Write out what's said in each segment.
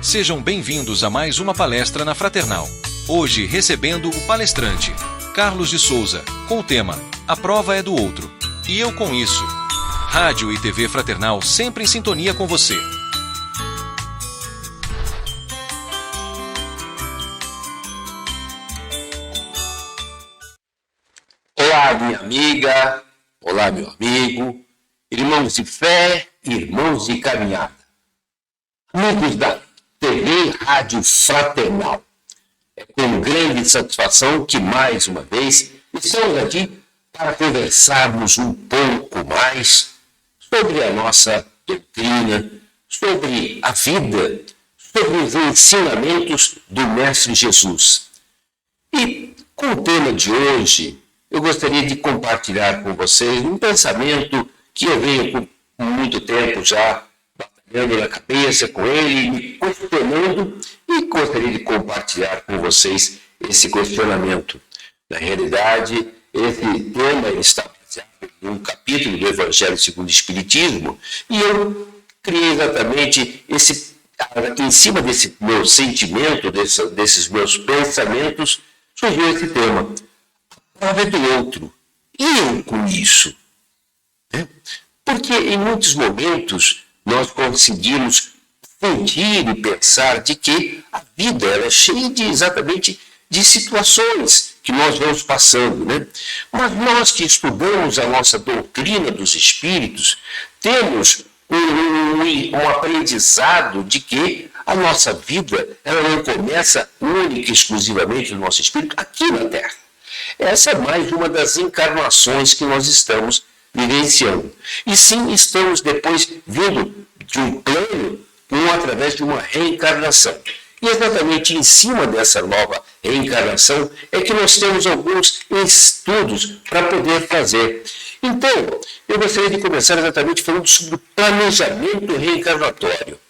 Sejam bem-vindos a mais uma palestra na Fraternal. Hoje recebendo o palestrante, Carlos de Souza, com o tema A Prova é do Outro. E eu com isso. Rádio e TV Fraternal sempre em sintonia com você. Olá, minha amiga. Olá, meu amigo. Irmãos de fé, irmãos de caminhada. Amigos da TV e Rádio Fraternal. É com grande satisfação que, mais uma vez, estamos aqui para conversarmos um pouco mais sobre a nossa doutrina, sobre a vida, sobre os ensinamentos do Mestre Jesus. E com o tema de hoje, eu gostaria de compartilhar com vocês um pensamento que eu venho com muito tempo já batalhando na cabeça com ele, me questionando, e gostaria de compartilhar com vocês esse questionamento. Na realidade, esse tema está baseado em um capítulo do Evangelho segundo o Espiritismo, e eu criei exatamente em cima desse meu sentimento, desses meus pensamentos, surgiu esse tema. A prova é do outro. E eu com isso? Porque em muitos momentos nós conseguimos sentir e pensar de que a vida ela é cheia exatamente de situações que nós vamos passando, né? Mas nós que estudamos a nossa doutrina dos espíritos, temos um aprendizado de que a nossa vida ela não começa única e exclusivamente no nosso espírito aqui na Terra. Essa é mais uma das encarnações que nós estamos vivenciando. E sim, estamos depois vindo de um plano através de uma reencarnação. E exatamente em cima dessa nova reencarnação é que nós temos alguns estudos para poder fazer. Então, eu gostaria de começar exatamente falando sobre o planejamento reencarnatório.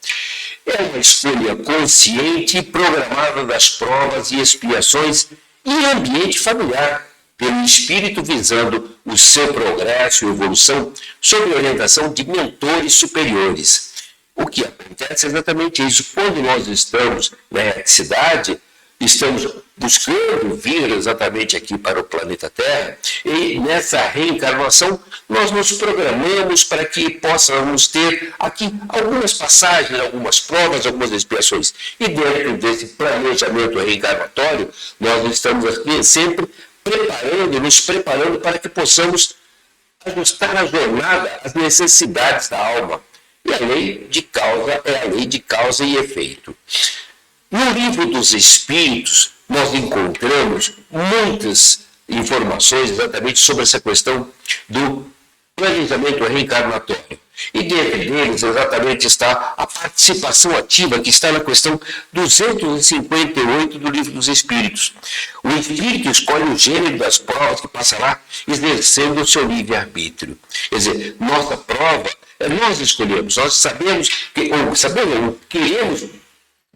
É uma escolha consciente e programada das provas e expiações em ambiente familiar, pelo espírito visando o seu progresso e evolução sob a orientação de mentores superiores. O que acontece é exatamente isso. Quando nós estamos na cidade, estamos buscando vir exatamente aqui para o planeta Terra, e nessa reencarnação nós nos programamos para que possamos ter aqui algumas passagens, algumas provas, algumas expiações. E dentro desse planejamento reencarnatório, nós estamos aqui sempre nos preparando para que possamos ajustar a jornada às necessidades da alma. E a lei de causa é a lei de causa e efeito. No livro dos Espíritos, nós encontramos muitas informações exatamente sobre essa questão do planejamento reencarnatório. E dentro deles exatamente está a participação ativa, que está na questão 258 do livro dos Espíritos. O Espírito escolhe o gênero das provas que passará exercendo o seu livre-arbítrio. Quer dizer, nossa prova, nós escolhemos, nós sabemos, queremos,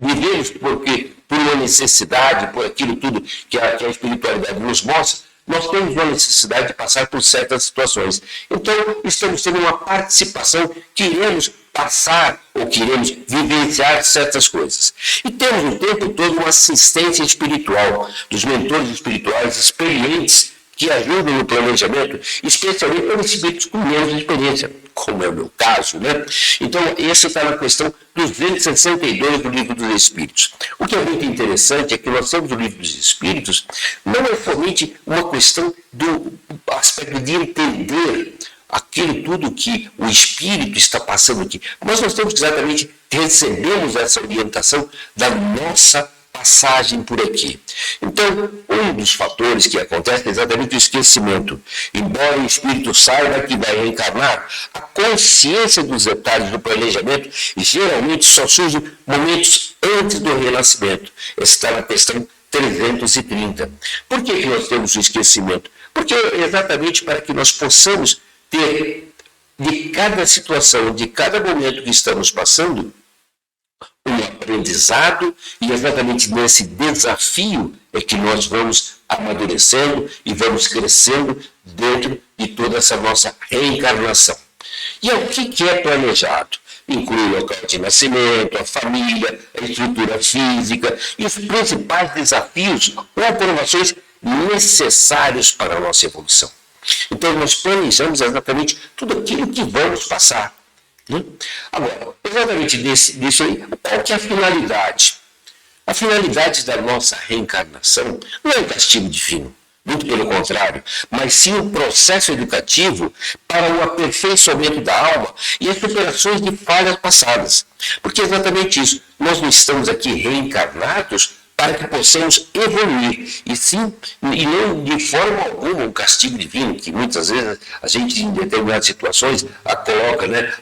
vivemos por uma necessidade, por aquilo tudo que a espiritualidade nos mostra. Nós temos uma necessidade de passar por certas situações. Então, estamos tendo uma participação, queremos passar ou queremos vivenciar certas coisas. E temos o tempo todo uma assistência espiritual, dos mentores espirituais experientes que ajudam no planejamento, especialmente para espíritos com menos experiência, como é o meu caso, né? Então, essa está na questão 262 do Livro dos Espíritos. O que é muito interessante é que nós temos o Livro dos Espíritos, não é somente uma questão do aspecto de entender aquilo tudo que o Espírito está passando aqui, mas nós temos que exatamente recebemos essa orientação da nossa passagem por aqui. Então, um dos fatores que acontece é exatamente o esquecimento. Embora o espírito saiba que vai reencarnar, a consciência dos detalhes do planejamento geralmente só surge momentos antes do renascimento. Essa está na questão 330. Por que nós temos o esquecimento? Porque é exatamente para que nós possamos ter, de cada situação, de cada momento que estamos passando, um aprendizado, e exatamente nesse desafio é que nós vamos amadurecendo e vamos crescendo dentro de toda essa nossa reencarnação. E o que é planejado? inclui o local de nascimento, a família, a estrutura física e os principais desafios ou aprovações necessários para a nossa evolução. Então, nós planejamos exatamente tudo aquilo que vamos passar. Né? Agora, exatamente disso aí, qual que é a finalidade? A finalidade da nossa reencarnação não é um castigo divino, muito pelo contrário, mas sim um processo educativo para o aperfeiçoamento da alma e as superações de falhas passadas. Porque é exatamente isso, nós não estamos aqui reencarnados para que possamos evoluir, e não de forma alguma um castigo divino, que muitas vezes a gente, em determinadas situações, a coloca, né?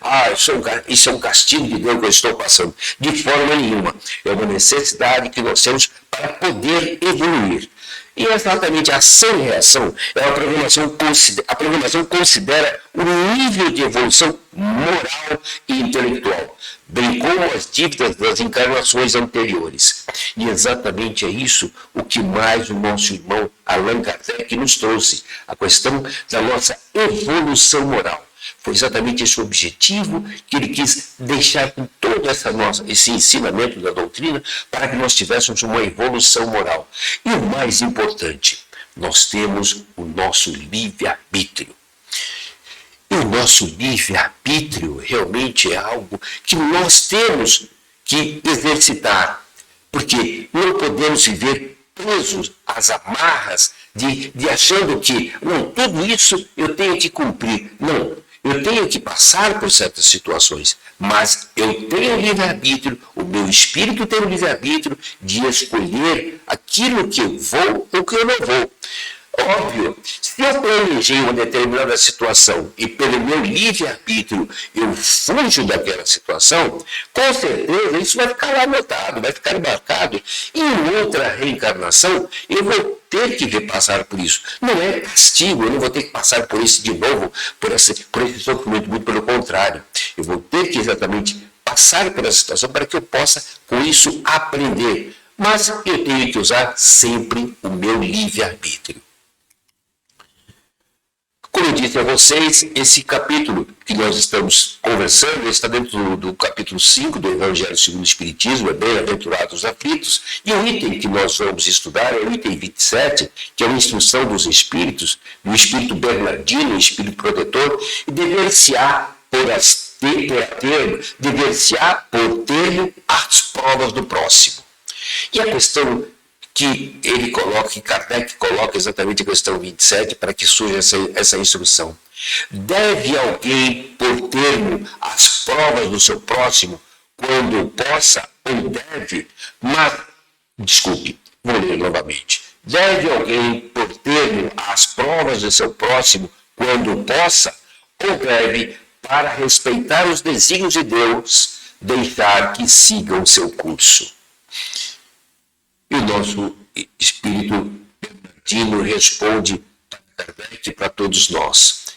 Isso é um castigo de Deus que eu estou passando. De forma nenhuma. É uma necessidade que nós temos para poder evoluir. E exatamente a ação e reação é a programação considera o nível de evolução moral e intelectual, bem como as dívidas das encarnações anteriores. E exatamente é isso o que mais o nosso irmão Allan Kardec nos trouxe, a questão da nossa evolução moral. Foi exatamente esse o objetivo que ele quis deixar com todo esse ensinamento da doutrina para que nós tivéssemos uma evolução moral. E o mais importante, nós temos o nosso livre-arbítrio. E o nosso livre-arbítrio realmente é algo que nós temos que exercitar, porque não podemos viver presos às amarras de achando que tudo isso eu tenho que cumprir. Não. Eu tenho que passar por certas situações, mas eu tenho livre-arbítrio, o meu espírito tem o livre-arbítrio de escolher aquilo que eu vou ou que eu não vou. Óbvio, se eu planejei uma determinada situação e pelo meu livre-arbítrio eu fujo daquela situação, com certeza isso vai ficar lá anotado, vai ficar marcado. E em outra reencarnação eu vou ter que repassar por isso. Não é castigo, eu não vou ter que passar por isso de novo, por esse sofrimento, muito pelo contrário. Eu vou ter que exatamente passar por essa situação para que eu possa, com isso, aprender. Mas eu tenho que usar sempre o meu livre-arbítrio. Como eu disse a vocês, esse capítulo que nós estamos conversando está dentro do capítulo 5 do Evangelho segundo o Espiritismo, é Bem-aventurados os aflitos, e o item que nós vamos estudar é o item 27, que é uma instrução dos espíritos, do espírito bernardino, o espírito protetor, e dever-se-á por termo as provas do próximo. E a questão que ele coloca, que Kardec coloca exatamente a questão 27, para que surja essa instrução. Deve alguém pôr termo às provas do seu próximo quando possa ou deve, vou ler novamente. Deve alguém pôr termo às provas do seu próximo quando possa ou deve, para respeitar os desígnios de Deus, deixar que sigam o seu curso. E o nosso espírito bernardino responde para Kardec e para todos nós.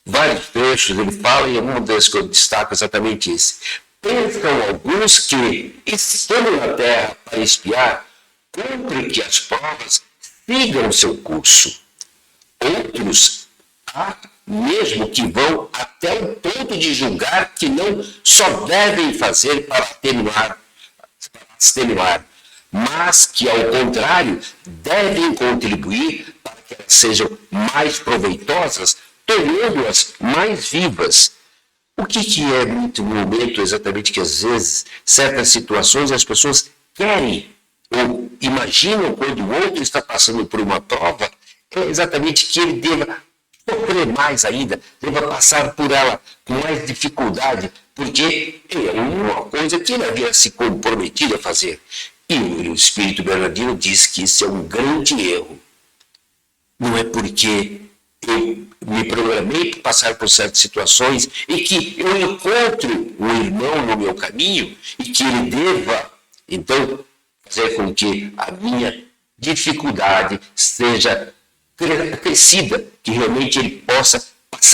Vários trechos ele fala, e um das que eu destaco exatamente esse. Pensam alguns que, estando na terra para espiar, cumpre que as provas sigam o seu curso. Outros há mesmo que vão até o ponto de julgar que não só devem fazer para extenuar, mas que, ao contrário, devem contribuir para que elas sejam mais proveitosas, tornando-as mais vivas. O que é muito momento exatamente que, às vezes, certas situações as pessoas querem ou imaginam quando o outro está passando por uma prova, é exatamente que ele deva sofrer mais ainda, deva passar por ela com mais dificuldade, porque é uma coisa que ele havia se comprometido a fazer. E o espírito bernardino diz que isso é um grande erro. Não é porque eu me programei para passar por certas situações e que eu encontro um irmão no meu caminho e que ele deva, então, fazer com que a minha dificuldade seja crescida, que realmente ele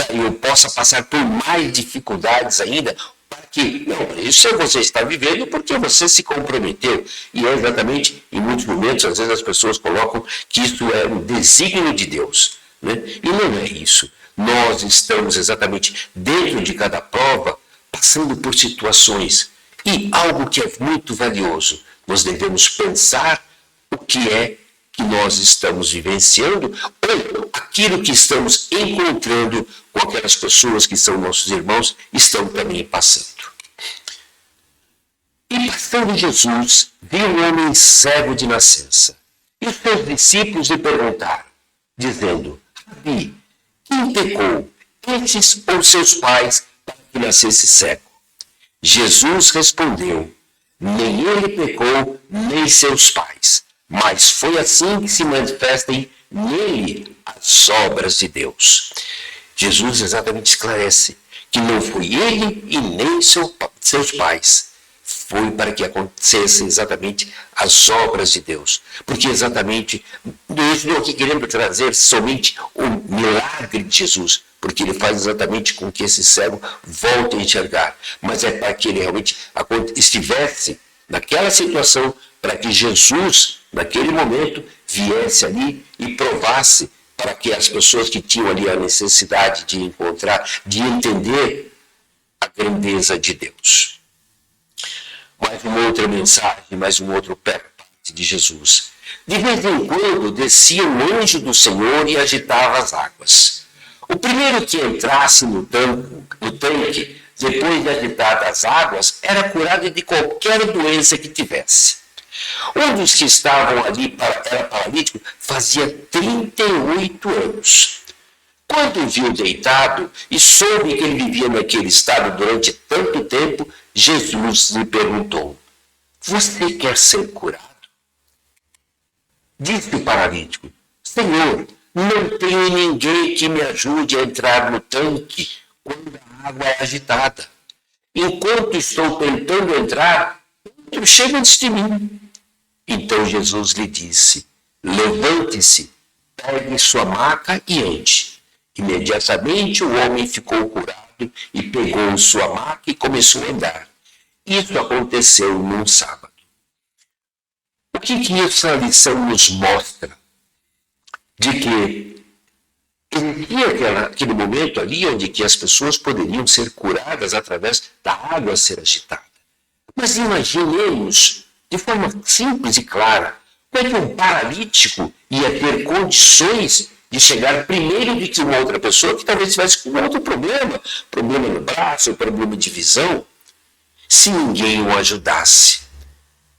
eu possa passar por mais dificuldades ainda, para que, não, isso você está vivendo porque você se comprometeu. E é exatamente, em muitos momentos, às vezes as pessoas colocam que isso é um desígnio de Deus, né? E não é isso. Nós estamos exatamente dentro de cada prova passando por situações. E algo que é muito valioso, nós devemos pensar o que é que nós estamos vivenciando ou aquilo que estamos encontrando com aquelas pessoas que são nossos irmãos estão também passando. E passando Jesus, viu um homem cego de nascença. E os seus discípulos lhe perguntaram, dizendo, Rabi, quem pecou, estes ou seus pais, para que nascesse cego? Jesus respondeu, nem ele pecou, nem seus pais, mas foi assim que se manifestem nele as obras de Deus. Jesus exatamente esclarece que não foi ele e nem seus pais. Foi para que acontecessem exatamente as obras de Deus. Porque exatamente, eu estou aqui querendo trazer somente o milagre de Jesus, porque ele faz exatamente com que esse cego volte a enxergar. Mas é para que ele realmente estivesse naquela situação, para que Jesus, naquele momento, viesse ali e provasse para que as pessoas que tinham ali a necessidade de encontrar, de entender a grandeza de Deus. Mais uma outra mensagem, mais um outro parte de Jesus. De vez em quando descia um anjo do Senhor e agitava as águas. O primeiro que entrasse no tanque, depois de agitadas as águas, era curado de qualquer doença que tivesse. Um dos que estavam ali era paralítico, fazia 38 anos. Quando o viu deitado e soube que ele vivia naquele estado durante tanto tempo, Jesus lhe perguntou, você quer ser curado? Disse o paralítico, Senhor, não tenho ninguém que me ajude a entrar no tanque quando a água é agitada. Enquanto estou tentando entrar, outro chega antes de mim. Então Jesus lhe disse, levante-se, pegue sua maca e ande. Imediatamente o homem ficou curado e pegou sua maca e começou a andar. Isso aconteceu num sábado. O que essa lição nos mostra? De que existia aquele momento ali onde que as pessoas poderiam ser curadas através da água ser agitada. Mas imaginemos, de forma simples e clara, como é que um paralítico ia ter condições de chegar primeiro do que uma outra pessoa que talvez tivesse com outro problema no braço, problema de visão, se ninguém o ajudasse.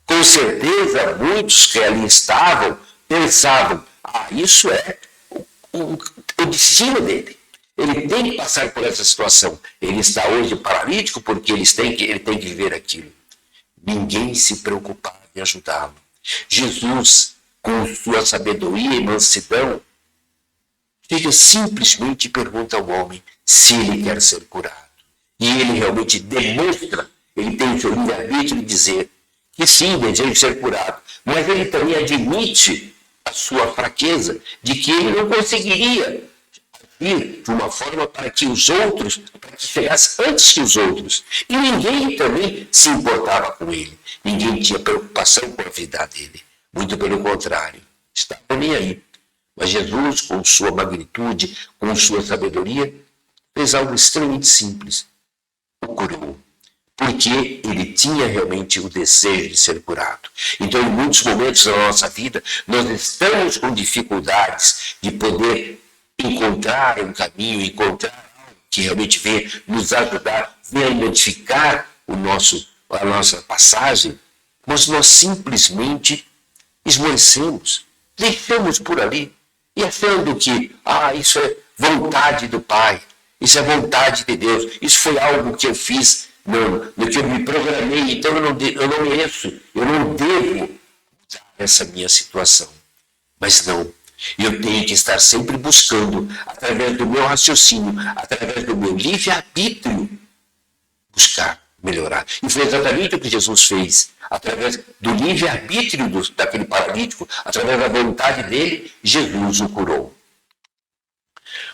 Com certeza, muitos que ali estavam pensavam, isso é o destino dele. Ele tem que passar por essa situação. Ele está hoje paralítico porque ele tem que viver aquilo. Ninguém se preocupava em ajudá-lo. Jesus, com sua sabedoria e mansidão, ele simplesmente pergunta ao homem se ele quer ser curado. E ele realmente demonstra, ele tem o seu livre-arbítrio de dizer que sim, deseja ser curado. Mas ele também admite a sua fraqueza, de que ele não conseguiria agir de uma forma para que os outros, para que chegasse antes que os outros. E ninguém também se importava com ele. Ninguém tinha preocupação com a vida dele. Muito pelo contrário, estava nem aí. Mas Jesus, com sua magnitude, com sua sabedoria, fez algo extremamente simples. O curou. Porque ele tinha realmente o desejo de ser curado. Então, em muitos momentos da nossa vida, nós estamos com dificuldades de poder encontrar um caminho, encontrar algo que realmente venha nos ajudar, venha identificar a nossa passagem, mas nós simplesmente esmorecemos, deixamos por ali, e achando que, isso é vontade do Pai, isso é vontade de Deus, isso foi algo que eu fiz, no que eu me programei, então eu não mereço, eu não devo mudar essa minha situação. Mas não, eu tenho que estar sempre buscando, através do meu raciocínio, através do meu livre-arbítrio, buscar melhorar. E foi exatamente o que Jesus fez. Através do livre-arbítrio daquele paralítico, através da vontade dele, Jesus o curou.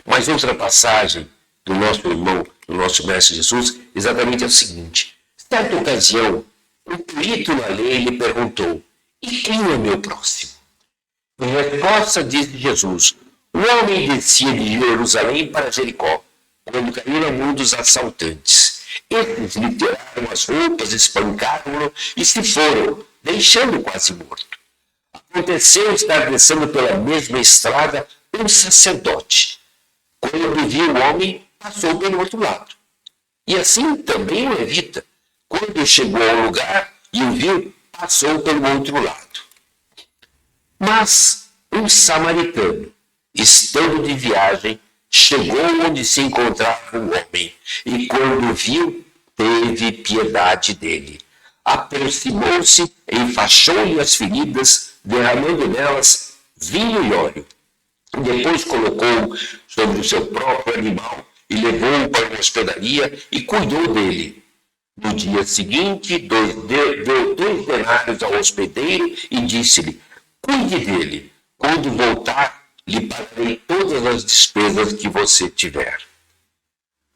Mas outra passagem do nosso irmão, do nosso mestre Jesus, exatamente é o seguinte. Certa ocasião, um perito na lei lhe perguntou, e quem é meu próximo? Em resposta, disse Jesus, um homem descia de Jerusalém para Jericó, quando caiu na mão dos assaltantes, Esses lhe tiraram as roupas, espancaram-no e se foram, deixando-o quase morto. Aconteceu estar descendo pela mesma estrada um sacerdote. Quando viu o homem, passou pelo outro lado. E assim também o levita. Quando chegou ao lugar e o viu, passou pelo outro lado. Mas um samaritano, estando de viagem, chegou onde se encontrava o homem, e quando o viu, teve piedade dele. Aproximou-se, enfaixou-lhe as feridas, derramando nelas vinho e óleo. Depois colocou sobre o seu próprio animal e levou-o para uma hospedaria e cuidou dele. No dia seguinte, deu 2 denários ao hospedeiro e disse-lhe: cuide dele. Quando voltar, lhe pagarei todas as despesas que você tiver.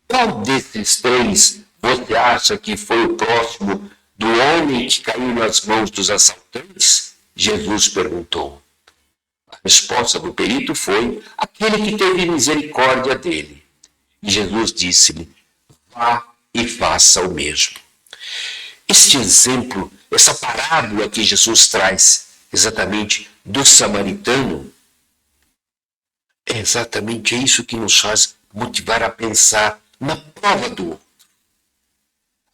Qual desses 3 você acha que foi o próximo do homem que caiu nas mãos dos assaltantes? Jesus perguntou. A resposta do perito foi: aquele que teve misericórdia dele. E Jesus disse-lhe: vá e faça o mesmo. Este exemplo, essa parábola que Jesus traz, exatamente do samaritano, é exatamente isso que nos faz motivar a pensar na prova do outro.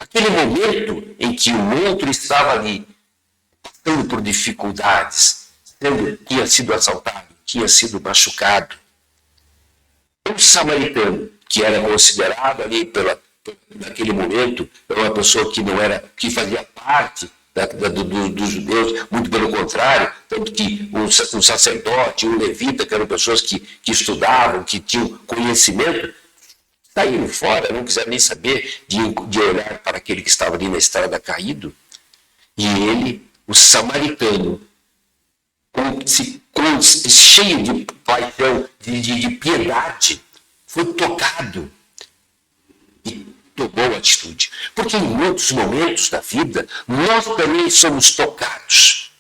Aquele momento em que o outro estava ali, passando por dificuldades, tinha sido assaltado, tinha sido machucado. Um samaritano, que era considerado ali naquele momento, uma pessoa que não era, que fazia parte dos judeus, muito pelo contrário, tanto que um sacerdote, um levita, que eram pessoas que estudavam, que tinham conhecimento, saíram fora, não quiseram nem saber de olhar para aquele que estava ali na estrada caído. E ele, o samaritano, cheio de paixão, de piedade, foi tocado e tomou atitude. Porque em muitos momentos da vida, nós também somos tocados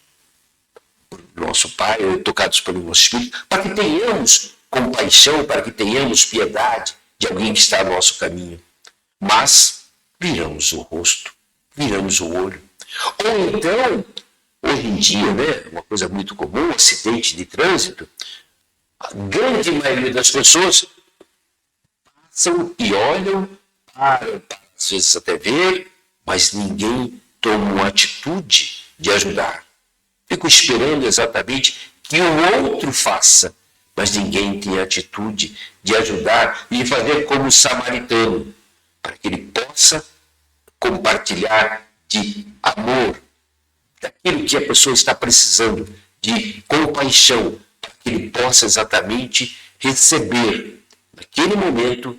por nosso Pai, tocados pelo nosso Espírito, para que tenhamos compaixão, para que tenhamos piedade de alguém que está ao nosso caminho. Mas viramos o rosto, viramos o olho. Ou então, hoje em dia, né, uma coisa muito comum, um acidente de trânsito, a grande maioria das pessoas passam e olham, param, às vezes até ver, mas ninguém toma uma atitude de ajudar. Fico esperando exatamente que o outro faça, mas ninguém tem a atitude de ajudar e de fazer como o samaritano, para que ele possa compartilhar de amor, daquilo que a pessoa está precisando, de compaixão, para que ele possa exatamente receber, naquele momento,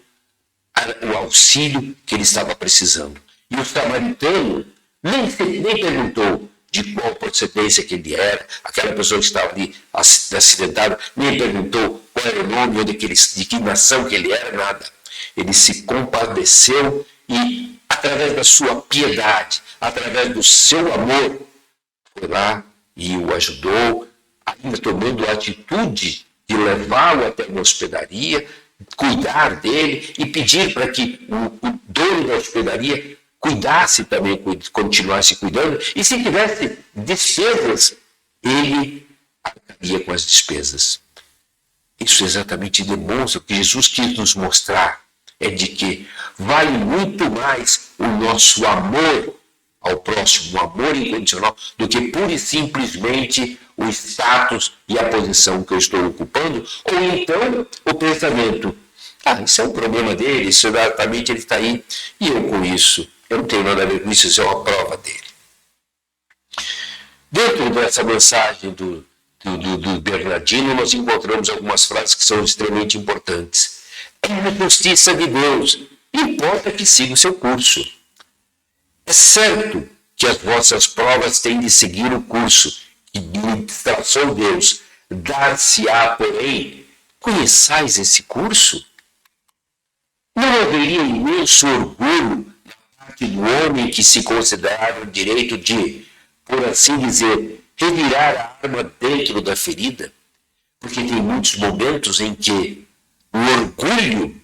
o auxílio que ele estava precisando. E o samaritano nem perguntou de qual procedência que ele era, aquela pessoa que estava ali acidentada, nem perguntou qual era o nome ou de que nação que ele era, nada. Ele se compadeceu e, através da sua piedade, através do seu amor, foi lá e o ajudou, ainda tomando a atitude de levá-lo até uma hospedaria, cuidar dele e pedir para que o dono da hospedaria cuidasse também, continuasse cuidando, e se tivesse despesas, ele arcaria com as despesas. Isso exatamente demonstra o que Jesus quis nos mostrar, é de que vale muito mais o nosso amor ao próximo, o amor incondicional, do que pura e simplesmente o status e a posição que eu estou ocupando, ou então o pensamento: isso é um problema dele, isso exatamente ele está aí, e eu com isso, eu não tenho nada a ver com isso, isso é uma prova dele. Dentro dessa mensagem do Bernardino, nós encontramos algumas frases que são extremamente importantes. É a justiça de Deus, importa que siga o seu curso. É certo que as vossas provas têm de seguir o curso que lhe traçou Deus. Dar-se-á, porém, conheçais esse curso? Não haveria imenso orgulho na parte do homem que se considerava o direito de, por assim dizer, revirar a arma dentro da ferida? Porque tem muitos momentos em que o orgulho,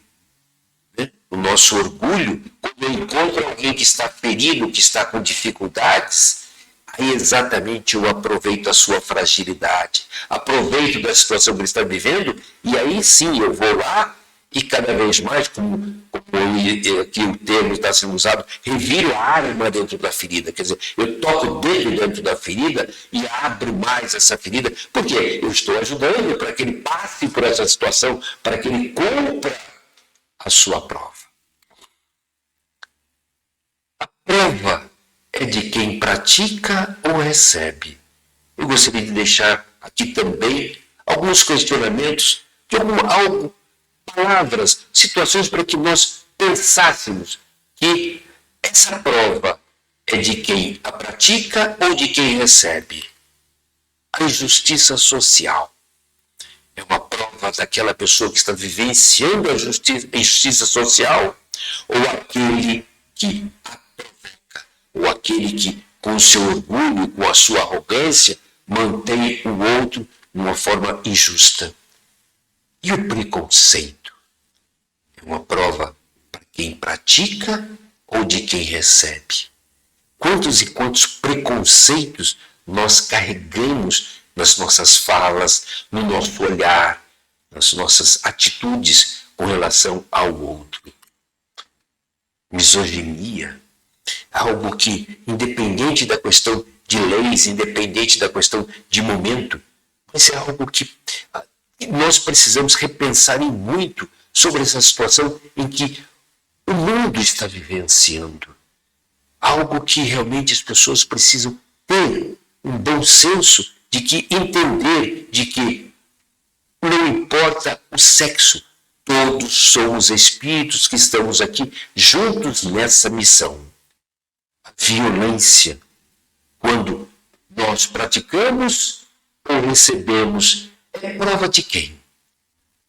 né, o nosso orgulho, quando eu encontro alguém que está ferido, que está com dificuldades, aí exatamente eu aproveito a sua fragilidade, aproveito da situação que ele está vivendo, e aí sim eu vou lá e cada vez mais, como aqui o termo está sendo usado, reviro a arma dentro da ferida. Quer dizer, eu toco o dedo dentro da ferida e abro mais essa ferida, porque eu estou ajudando para que ele passe por essa situação, para que ele cumpra a sua prova. A prova é de quem pratica ou recebe. Eu gostaria de deixar aqui também alguns questionamentos de algo, palavras, situações para que nós pensássemos que essa prova é de quem a pratica ou de quem recebe. A injustiça social é uma prova daquela pessoa que está vivenciando a injustiça social, ou aquele que a provoca, ou aquele que, com o seu orgulho, com a sua arrogância, mantém o outro de uma forma injusta. E o preconceito é uma prova para quem pratica ou de quem recebe. Quantos e quantos preconceitos nós carregamos nas nossas falas, no nosso olhar, nas nossas atitudes com relação ao outro. Misoginia, algo que, independente da questão de leis, independente da questão de momento, mas é algo que nós precisamos repensar em muito sobre essa situação em que o mundo está vivenciando. Algo que realmente as pessoas precisam ter um bom senso de que entender de que não importa o sexo, todos somos espíritos que estamos aqui juntos nessa missão. A violência, quando nós praticamos ou recebemos, é prova de quem?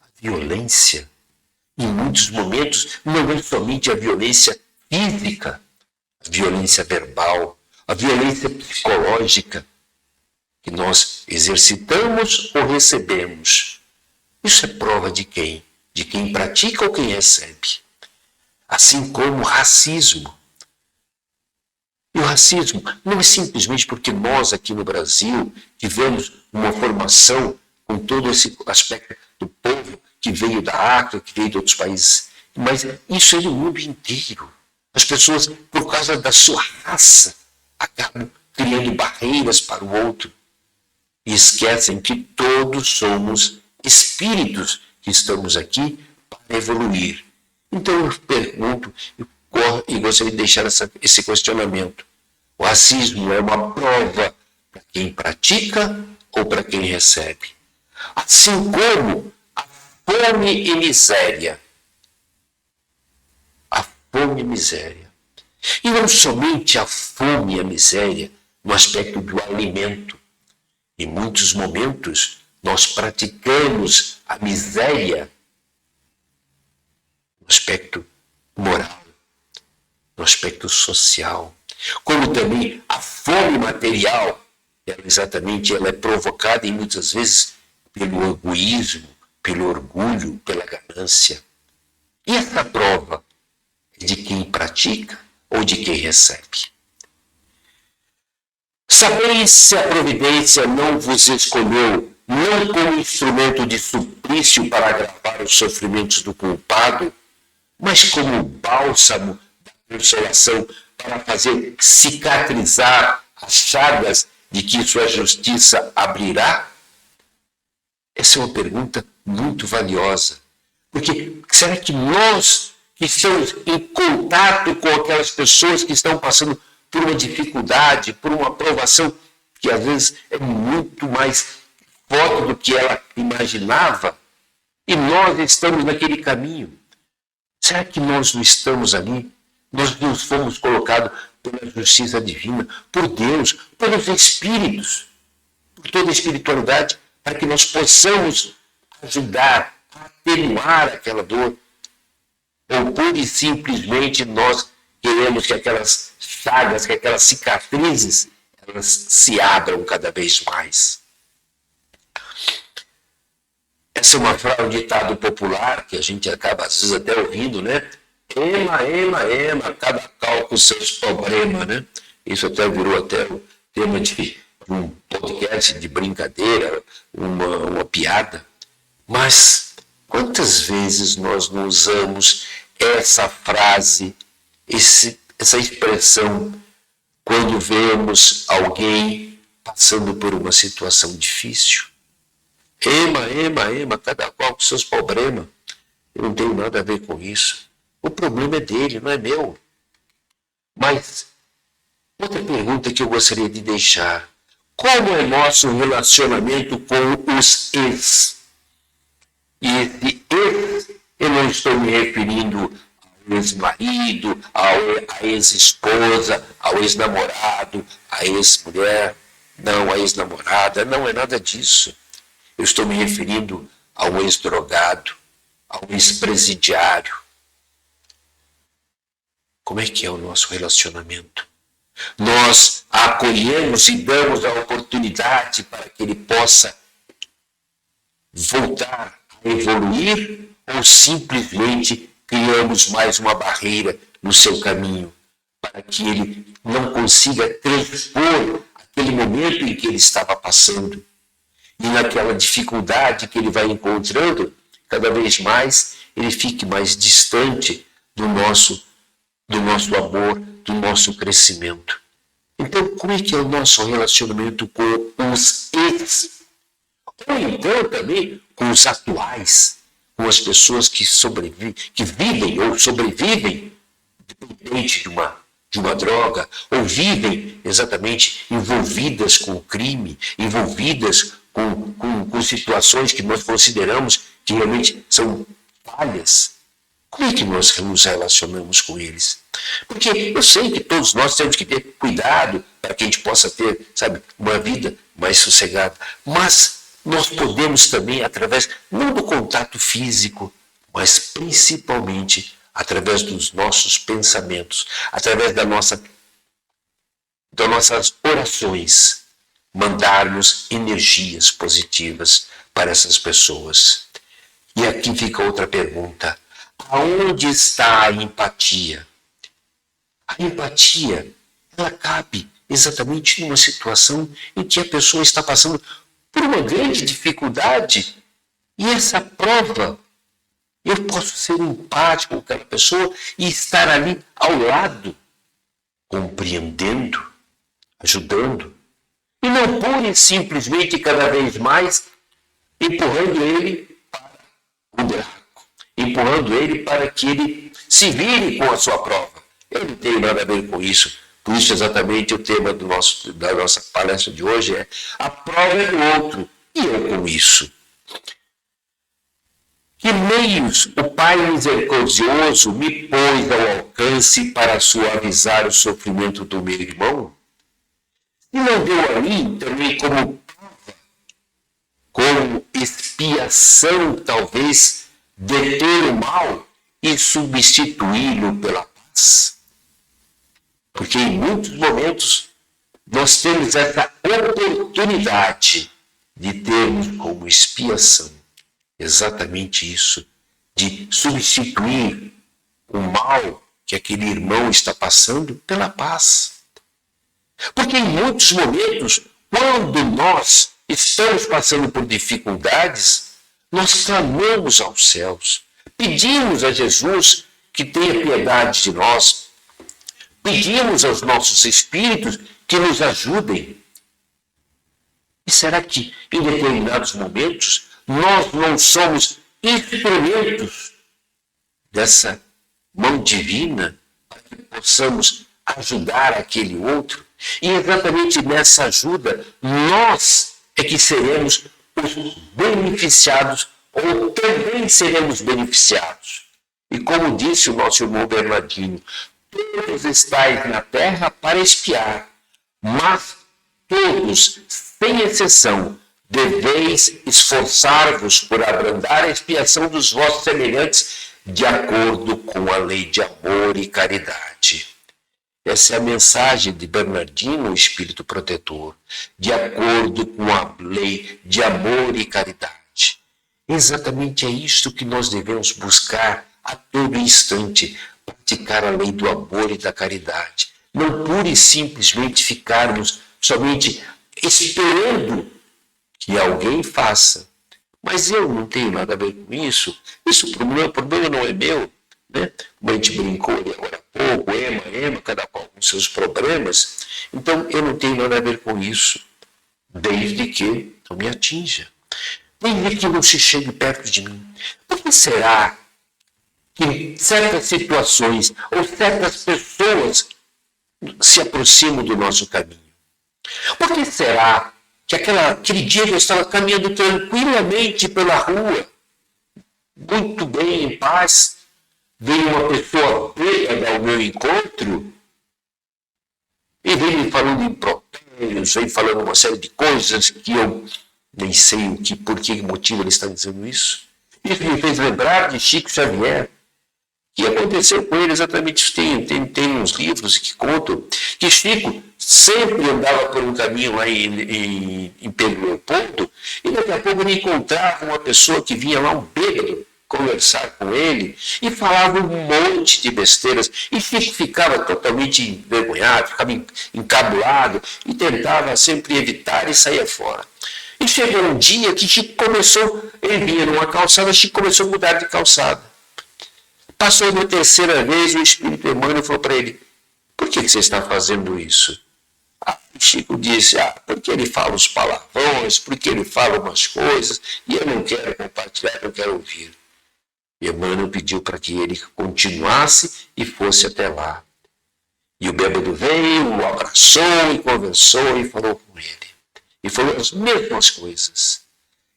A violência, em muitos momentos, não é somente a violência física, a violência verbal, a violência psicológica, que nós exercitamos ou recebemos. Isso é prova de quem? De quem pratica ou quem recebe. Assim como o racismo. E o racismo não é simplesmente porque nós aqui no Brasil tivemos uma formação com todo esse aspecto do povo que veio da África, que veio de outros países, mas isso é no mundo inteiro. As pessoas, por causa da sua raça, acabam criando barreiras para o outro e esquecem que todos somos espíritos que estamos aqui para evoluir. Então eu pergunto e gostaria de deixar esse questionamento. O racismo é uma prova para quem pratica ou para quem recebe. Assim como a fome e miséria. A fome e miséria. E não somente a fome e a miséria no aspecto do alimento. Em muitos momentos, nós praticamos a miséria no aspecto moral, no aspecto social, como também a fome material, ela é provocada e muitas vezes pelo egoísmo, pelo orgulho, pela ganância. E essa prova é de quem pratica ou de quem recebe? Sabeis se a providência não vos escolheu, não como instrumento de suplício para agravar os sofrimentos do culpado, mas como bálsamo da consolação para fazer cicatrizar as chagas de que sua justiça abrirá? Essa é uma pergunta muito valiosa. Porque será que nós que estamos em contato com aquelas pessoas que estão passando por uma dificuldade, por uma provação que às vezes é muito mais forte do que ela imaginava, e nós estamos naquele caminho? Será que nós não estamos ali? Nós não fomos colocados pela justiça divina, por Deus, pelos Espíritos, por toda a espiritualidade, para que nós possamos ajudar a atenuar aquela dor? Ou pura e simplesmente nós queremos que aquelas chagas, que aquelas cicatrizes, elas se abram cada vez mais? Essa é uma frase, um ditado popular, que a gente acaba às vezes até ouvindo, né? ema, cada qual com seus problemas, né? Isso até virou até o tema de um podcast de brincadeira, uma piada. Mas quantas vezes nós não usamos essa frase, essa expressão, quando vemos alguém passando por uma situação difícil? Ema, cada qual com seus problemas. Eu não tenho nada a ver com isso. O problema é dele, não é meu. Mas outra pergunta que eu gostaria de deixar: como é nosso relacionamento com os ex? E esse ex, eu não estou me referindo ao ex-marido, à ex-esposa, ao ex-namorado, à ex-mulher, não, à ex-namorada, não é nada disso. Eu estou me referindo ao ex-drogado, ao ex-presidiário. Como é que é o nosso relacionamento? Nós acolhemos e damos a oportunidade para que ele possa voltar a evoluir, ou simplesmente criamos mais uma barreira no seu caminho para que ele não consiga transpor aquele momento em que ele estava passando? E naquela dificuldade que ele vai encontrando, cada vez mais ele fique mais distante do nosso amor, do nosso crescimento. Então, como é que é o nosso relacionamento com os ex? Ou então também com os atuais, com as pessoas que vivem ou sobrevivem dependente de uma droga, ou vivem exatamente envolvidas com o crime, envolvidas com situações que nós consideramos que realmente são falhas. Como é que nós nos relacionamos com eles? Porque eu sei que todos nós temos que ter cuidado para que a gente possa ter, uma vida mais sossegada. Mas nós podemos também, através, não do contato físico, mas principalmente através dos nossos pensamentos, através das nossas orações, mandarmos energias positivas para essas pessoas. E aqui fica outra pergunta: aonde está a empatia? A empatia, ela cabe exatamente numa situação em que a pessoa está passando por uma grande dificuldade. E essa prova, eu posso ser empático com aquela pessoa e estar ali ao lado, compreendendo, ajudando. E não pura e simplesmente cada vez mais empurrando ele para o buraco, empurrando ele para que ele se vire com a sua prova. Eu não tenho nada a ver com isso. Por isso, exatamente, o tema da nossa palestra de hoje é: a prova é do outro, e eu com isso. Que meios o Pai misericordioso me pôs ao alcance para suavizar o sofrimento do meu irmão? E não deu a mim também como prova, como expiação, talvez, deter o mal e substituí-lo pela paz? Porque em muitos momentos nós temos essa oportunidade de termos como expiação exatamente isso, de substituir o mal que aquele irmão está passando pela paz. Porque em muitos momentos, quando nós estamos passando por dificuldades, nós clamamos aos céus, pedimos a Jesus que tenha piedade de nós, pedimos aos nossos espíritos que nos ajudem. E será que em determinados momentos nós não somos instrumentos dessa mão divina para que possamos ajudar aquele outro? E exatamente nessa ajuda, nós é que seremos os beneficiados, ou também seremos beneficiados. E como disse o nosso irmão Bernardino, todos estáis na terra para espiar, mas todos, sem exceção, deveis esforçar-vos por abrandar a expiação dos vossos semelhantes de acordo com a lei de amor e caridade. Essa é a mensagem de Bernardino, o Espírito Protetor, de acordo com a lei de amor e caridade. Exatamente é isto que nós devemos buscar a todo instante, praticar a lei do amor e da caridade. Não pura e simplesmente ficarmos somente esperando que alguém faça. Mas eu não tenho nada a ver com isso. O problema não é meu. Né? Como a gente brincou ali agora há pouco, Ema, cada qual com seus problemas. Então eu não tenho nada a ver com isso, desde que não me atinja. Desde que não se chegue perto de mim. Por que será que certas situações ou certas pessoas se aproximam do nosso caminho? Por que será que aquele dia eu estava caminhando tranquilamente pela rua, muito bem, em paz, veio uma pessoa bêbada ao meu encontro e veio me falando impropérios, veio falando uma série de coisas que eu nem sei por que motivo ele está dizendo isso. Isso me fez lembrar de Chico Xavier, que aconteceu com ele exatamente. Tem uns livros que contam que Chico sempre andava por um caminho lá em Pedro Leopoldo e daqui a pouco ele encontrava uma pessoa que vinha lá, um bêbado, conversar com ele e falava um monte de besteiras e Chico ficava totalmente envergonhado, ficava encabulado e tentava sempre evitar e saía fora. E chegou um dia que Chico começou, ele vinha numa calçada, Chico começou a mudar de calçada. Passou uma terceira vez, o Espírito Emmanuel falou para ele: por que você está fazendo isso? Chico disse: porque ele fala os palavrões, porque ele fala umas coisas, e eu não quero compartilhar, não quero ouvir. E Emmanuel pediu para que ele continuasse e fosse até lá. E o bêbado veio, o abraçou e conversou e falou com ele. E falou as mesmas coisas.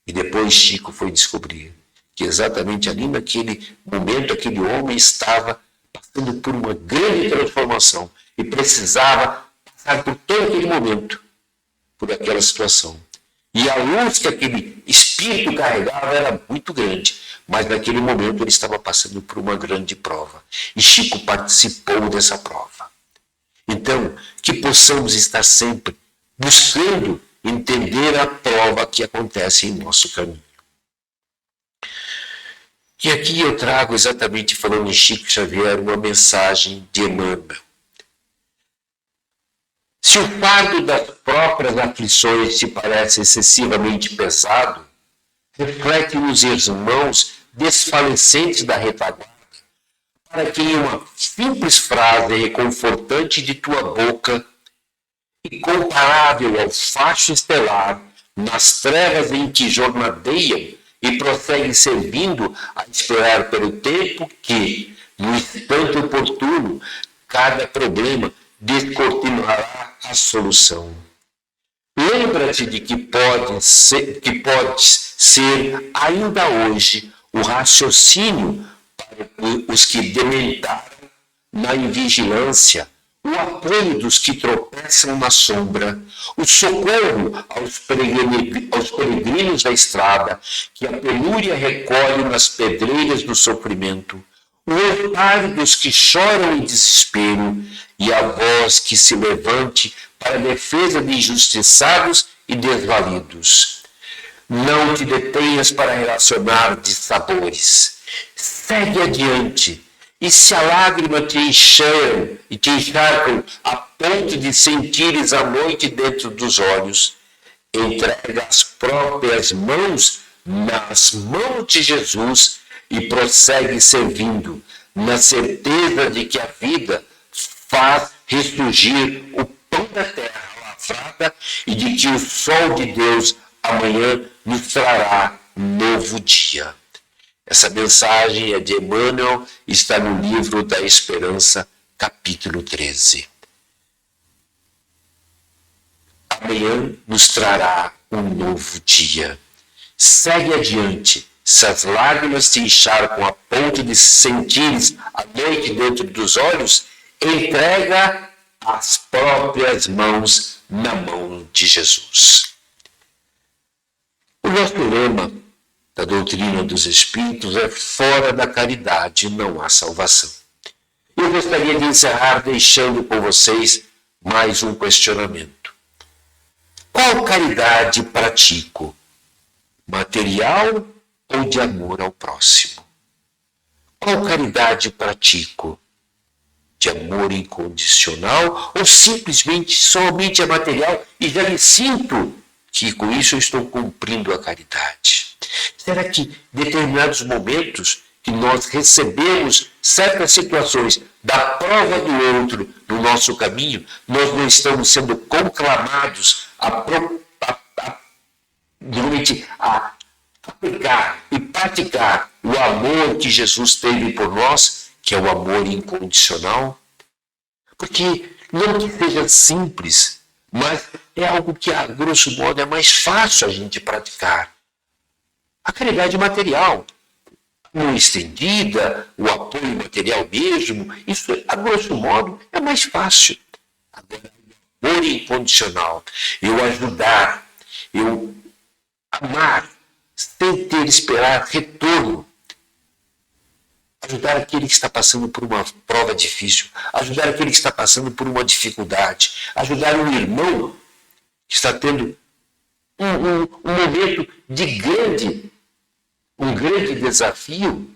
E depois Chico foi descobrir que exatamente ali naquele momento aquele homem estava passando por uma grande transformação e precisava passar por todo aquele momento, por aquela situação. E a luz que aquele espírito carregava era muito grande, mas naquele momento ele estava passando por uma grande prova. E Chico participou dessa prova. Então, que possamos estar sempre buscando entender a prova que acontece em nosso caminho. E aqui eu trago exatamente, falando em Chico Xavier, uma mensagem de Emmanuel. Se o fardo das próprias aflições te parece excessivamente pesado, reflete nos irmãos desfalecentes da retaguarda, para que uma simples frase reconfortante de tua boca, incomparável ao facho estelar, nas trevas em que jornadeiam e prosseguem servindo a esperar pelo tempo que, no instante oportuno, cada problema descortinará a solução. Lembra-te de que podes ser ainda hoje o raciocínio para os que dementaram na invigilância, o apoio dos que tropeçam na sombra, o socorro aos peregrinos da estrada, que a penúria recolhe nas pedreiras do sofrimento, o olhar dos que choram em desespero e a voz que se levante para a defesa de injustiçados e desvalidos. Não te detenhas para relacionar dissabores. Segue adiante. E se a lágrima te encheram e te encharcam a ponto de sentires a noite dentro dos olhos, entrega as próprias mãos nas mãos de Jesus e prossegue servindo, na certeza de que a vida faz ressurgir o pão da terra lavrada e de que o sol de Deus amanhã nos trará novo dia. Essa mensagem é de Emmanuel, está no livro da Esperança, capítulo 13. Amanhã nos trará um novo dia. Segue adiante. Se as lágrimas te encharcam a ponto de sentires a noite dentro dos olhos, entrega as próprias mãos na mão de Jesus. O nosso lema da doutrina dos Espíritos é: fora da caridade não há salvação. Eu gostaria de encerrar deixando com vocês mais um questionamento. Qual caridade pratico? Material ou de amor ao próximo? Qual caridade pratico? de amor incondicional ou simplesmente somente é material e já me sinto que com isso eu estou cumprindo a caridade? Será que em determinados momentos que nós recebemos certas situações da prova do outro no nosso caminho, nós não estamos sendo conclamados a aplicar e praticar o amor que Jesus teve por nós, que é o amor incondicional? Porque não que seja simples, mas é algo que, a grosso modo, é mais fácil a gente praticar. A caridade material, não estendida, o apoio material mesmo, isso, a grosso modo, é mais fácil. Agora, o amor incondicional, eu ajudar, eu amar, sem ter esperar retorno, ajudar aquele que está passando por uma prova difícil, ajudar aquele que está passando por uma dificuldade, ajudar um irmão que está tendo um momento de um grande desafio.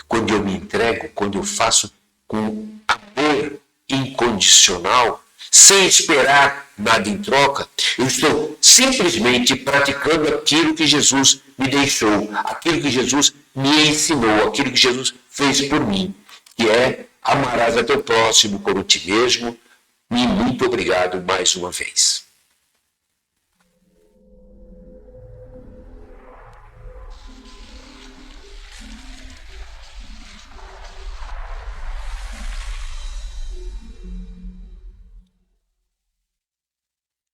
Quando eu me entrego, quando eu faço com amor incondicional, sem esperar nada em troca, eu estou simplesmente praticando aquilo que Jesus me deixou, aquilo que Jesus me ensinou, aquilo que Jesus fez por mim, que é amarás a teu próximo como ti mesmo. E muito obrigado mais uma vez.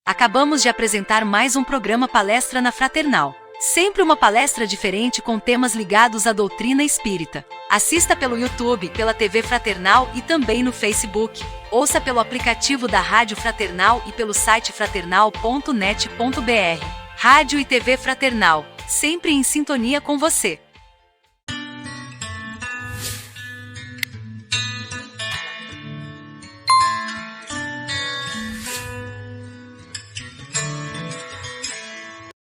Acabamos de apresentar mais um programa Palestra na Fraternal. Sempre uma palestra diferente com temas ligados à doutrina espírita. Assista pelo YouTube, pela TV Fraternal e também no Facebook. Ouça pelo aplicativo da Rádio Fraternal e pelo site fraternal.net.br. Rádio e TV Fraternal, sempre em sintonia com você.